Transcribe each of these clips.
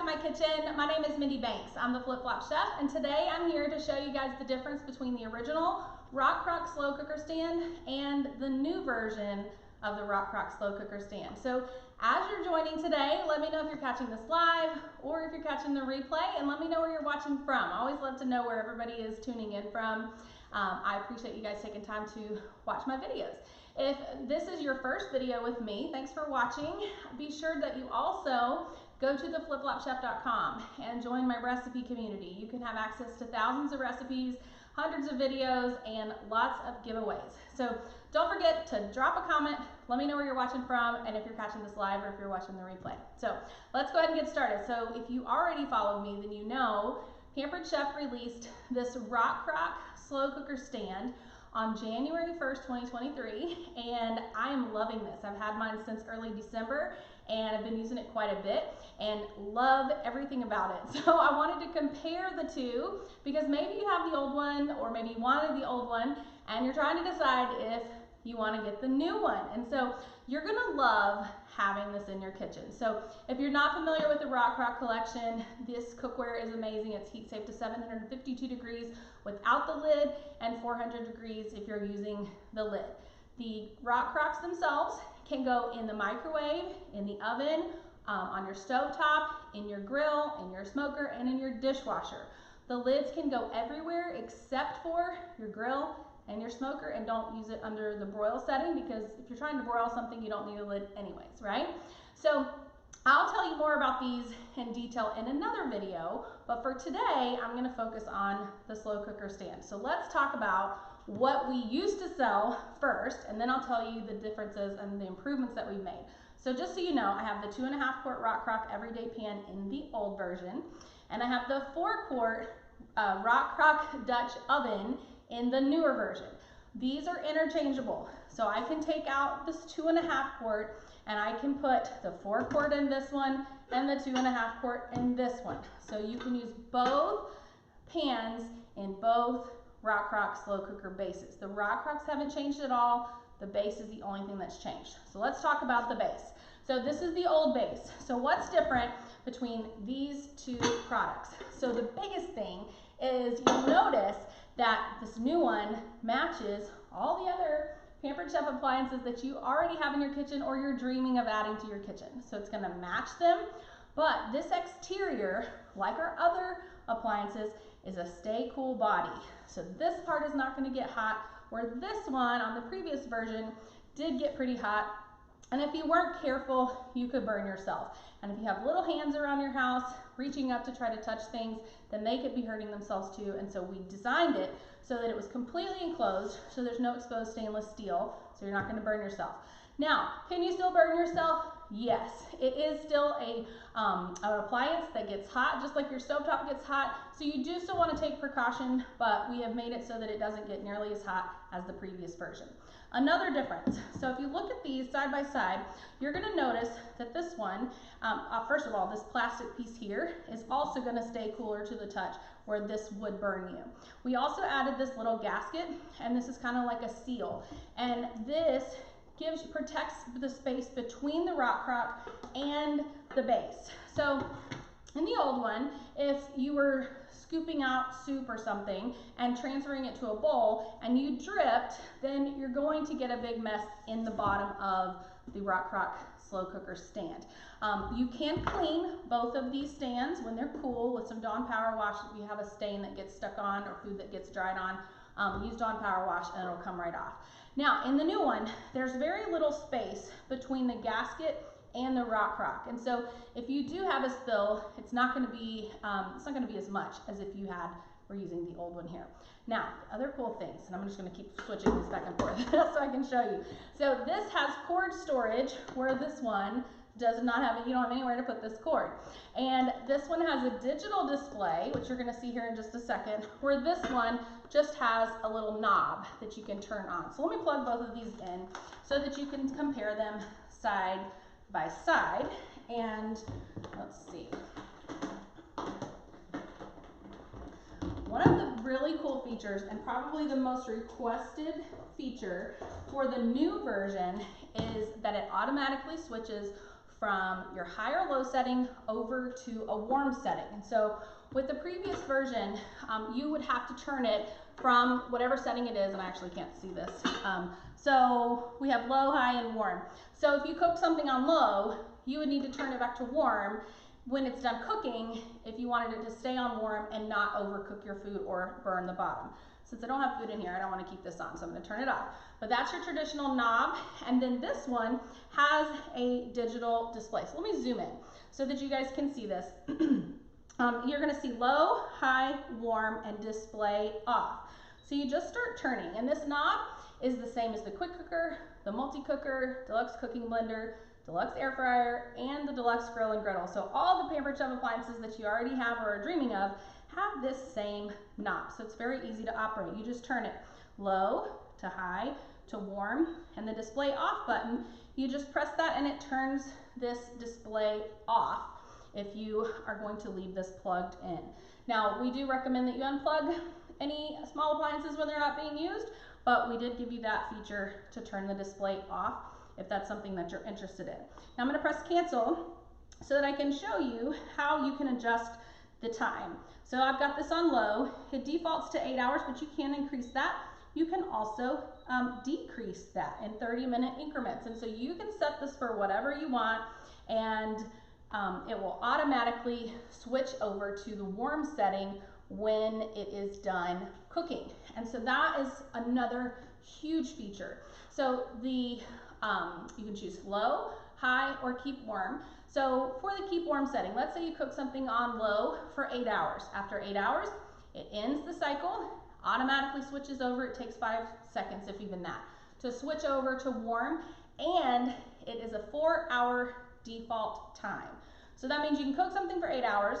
my kitchen. My name is Mindy Banks. I'm the Flip Flop Chef, and today I'm here to show you guys the difference between the original RockCrok slow cooker stand and the new version of the RockCrok slow cooker stand. So as you're joining today, let me know if you're catching this live or if you're catching the replay, and let me know where you're watching from. I always love to know where everybody is tuning in from. I appreciate you guys taking time to watch my videos. If this is your first video with me, thanks for watching. Be sure that you also go to theflipflopchef.com and join my recipe community. You can have access to thousands of recipes, hundreds of videos, and lots of giveaways. So don't forget to drop a comment, let me know where you're watching from, and if you're catching this live or if you're watching the replay. So let's go ahead and get started. So if you already follow me, then you know Pampered Chef released this RockCrok slow cooker stand on January 1st, 2023, and I am loving this. I've had mine since early December, and I've been using it quite a bit and love everything about it. So I wanted to compare the two because maybe you have the old one or maybe you wanted the old one and you're trying to decide if you want to get the new one. And so you're gonna love having this in your kitchen. So if you're not familiar with the RockCrok collection, this cookware is amazing. It's heat safe to 752 degrees without the lid and 400 degrees if you're using the lid. The RockCroks themselves can go in the microwave, in the oven, on your stovetop, in your grill, in your smoker, and in your dishwasher. The lids can go everywhere except for your grill and your smoker, and don't use it under the broil setting because if you're trying to broil something, you don't need a lid anyways, right? So I'll tell you more about these in detail in another video, but for today, I'm gonna focus on the slow cooker stand. So let's talk about what we used to sell first, and then I'll tell you the differences and the improvements that we've made. So just so you know, I have the 2.5 quart RockCrok everyday pan in the old version, and I have the 4 quart RockCrok Dutch oven in the newer version. These are interchangeable. So I can take out this 2.5 quart and I can put the 4 quart in this one and the 2.5 quart in this one. So you can use both pans in both RockCrok slow cooker bases. The RockCroks haven't changed at all. The base is the only thing that's changed. So let's talk about the base. So this is the old base. So what's different between these two products? So the biggest thing is you'll notice that this new one matches all the other Pampered Chef appliances that you already have in your kitchen or you're dreaming of adding to your kitchen. So it's gonna match them, but this exterior, like our other appliances, is a stay cool body. So this part is not gonna get hot, where this one on the previous version did get pretty hot. And if you weren't careful, you could burn yourself. And if you have little hands around your house reaching up to try to touch things, then they could be hurting themselves too. And so we designed it so that it was completely enclosed, so there's no exposed stainless steel, so you're not gonna burn yourself. Now, can you still burn yourself? Yes, it is still an appliance that gets hot, just like your stovetop gets hot. So you do still want to take precaution, but we have made it so that it doesn't get nearly as hot as the previous version. Another difference, so if you look at these side by side, you're gonna notice that this one, first of all, this plastic piece here is also gonna stay cooler to the touch where this would burn you. We also added this little gasket, and this is kind of like a seal. And this protects the space between the RockCrok and the base. So in the old one, if you were scooping out soup or something and transferring it to a bowl and you dripped, then you're going to get a big mess in the bottom of the RockCrok slow cooker stand. You can clean both of these stands when they're cool with some Dawn Power Wash. If you have a stain that gets stuck on or food that gets dried on, use Dawn Power Wash and it'll come right off. Now in the new one, there's very little space between the gasket and the RockCrok, and so if you do have a spill, it's not going to be as much as if you were using the old one here. Now, other cool things, and I'm just going to keep switching this back and forth so I can show you. So this has cord storage, where this one does not have it. You don't have anywhere to put this cord. And this one has a digital display, which you're going to see here in just a second, where this one just has a little knob that you can turn on. So let me plug both of these in so that you can compare them side by side. And let's see. One of the really cool features, and probably the most requested feature for the new version, is that it automatically switches from your high or low setting over to a warm setting. And so with the previous version, you would have to turn it from whatever setting it is, and I actually can't see this. So we have low, high, and warm. So if you cook something on low, you would need to turn it back to warm when it's done cooking if you wanted it to stay on warm and not overcook your food or burn the bottom. Since I don't have food in here, I don't want to keep this on, so I'm going to turn it off. But that's your traditional knob, and then this one has a digital display. So let me zoom in so that you guys can see this. You're going to see low, high, warm, and display off. So you just start turning, and this knob is the same as the quick cooker, the multi-cooker, deluxe cooking blender, deluxe air fryer, and the deluxe grill and griddle. So all the Pampered Chef appliances that you already have or are dreaming of have this same knob. So it's very easy to operate. You just turn it low to high to warm, and the display off button, you just press that and it turns this display off if you are going to leave this plugged in. Now, we do recommend that you unplug any small appliances when they're not being used, but we did give you that feature to turn the display off if that's something that you're interested in. Now I'm going to press cancel so that I can show you how you can adjust the time. So I've got this on low. It defaults to 8 hours, but you can increase that. You can also decrease that in 30-minute increments. And so you can set this for whatever you want, and it will automatically switch over to the warm setting when it is done cooking. And so that is another huge feature. So the you can choose low, high, or keep warm. So for the keep warm setting, let's say you cook something on low for 8 hours. After 8 hours, it ends the cycle, automatically switches over. It takes 5 seconds, if even that, to switch over to warm, and it is a 4-hour default time. So that means you can cook something for 8 hours,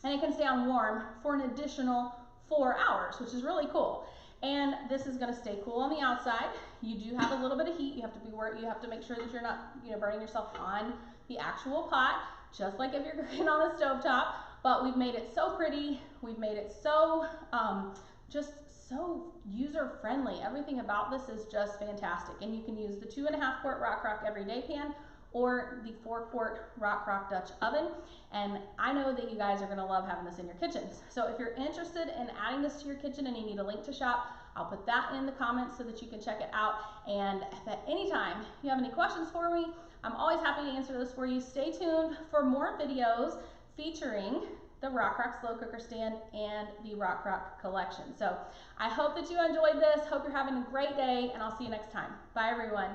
and it can stay on warm for an additional 4 hours, which is really cool. And this is going to stay cool on the outside. You do have a little bit of heat. You have to be worried. You have to make sure that you're not, burning yourself on the actual pot, just like if you're cooking on the stovetop. But we've made it so pretty. We've made it so just so user friendly. Everything about this is just fantastic. And you can use the 2.5 quart RockCrok everyday pan or the 4-quart RockCrok Dutch oven. And I know that you guys are gonna love having this in your kitchens. So if you're interested in adding this to your kitchen and you need a link to shop, I'll put that in the comments so that you can check it out. And if at any time you have any questions for me, I'm always happy to answer those for you. Stay tuned for more videos featuring the RockCrok slow cooker stand and the RockCrok collection. So I hope that you enjoyed this. Hope you're having a great day, and I'll see you next time. Bye, everyone.